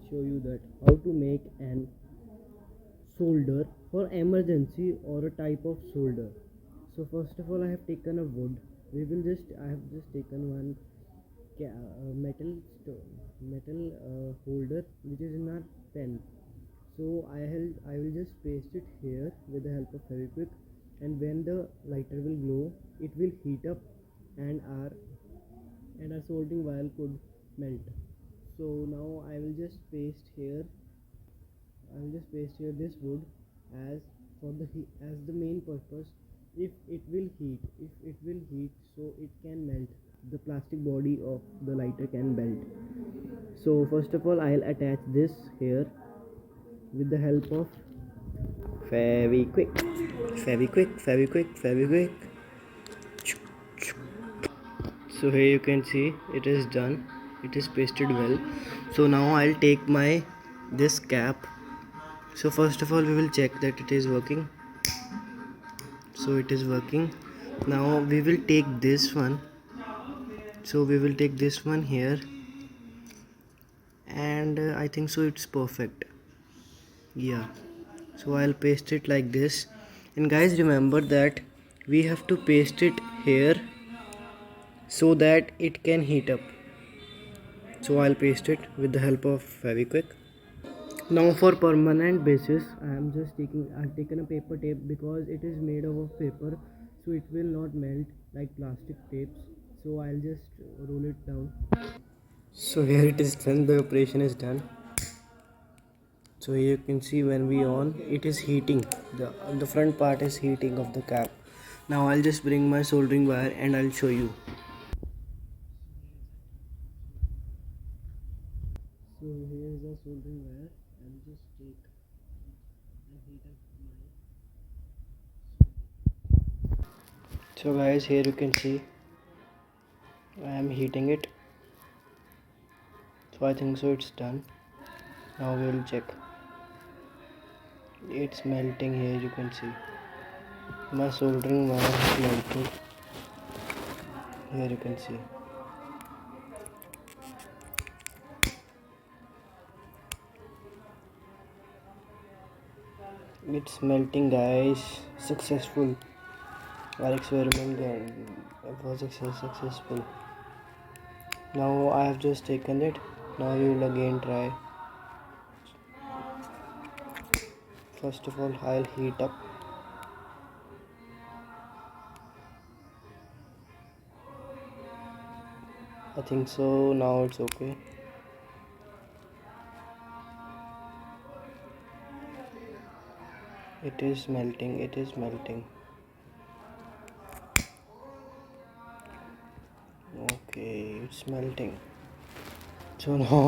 show you that how to make an solder for emergency or a type of solder. So first of all, I have taken a wood. I have just taken one metal holder which is in our pen. So I will just paste it here with the help of Feviquick, and when the lighter will glow, it will heat up, and our soldering wire could melt. So now I will just paste here this wood as as the main purpose. If it will heat, so it can melt. The plastic body of the lighter can melt. So first of all, I'll attach this here with the help of Feviquick, Feviquick. So here you can see it is done. It is pasted well. So now I'll take my this cap. So first of all, we will check that it is working. So it is working. Now we will take this one. So we will take this one here, and I think so it's perfect. Yeah. So I'll paste it like this. And guys, remember that we have to paste it here so that it can heat up. So I'll paste it with the help of Feviquick. Now for permanent basis, I've taken a paper tape because it is made of paper, so it will not melt like plastic tapes. So I'll just roll it down. So here it is done. The operation is done. So here you can see when we on, it is heating. The front part is heating of the cap. Now I'll just bring my soldering wire and I'll show you. So here is the soldering wire. I'll just take and heat up my. So guys, here you can see I am heating it. So I think so it's done. Now we will check. It's melting. Here you can see my soldering wire is melting. Here you can see. It's melting, guys. Successful. Our experiment was successful. Now I have just taken it. Now we will again try. First of all, I'll heat up. I think so. Now it's okay. It is melting. It is melting. Okay, it's melting. So now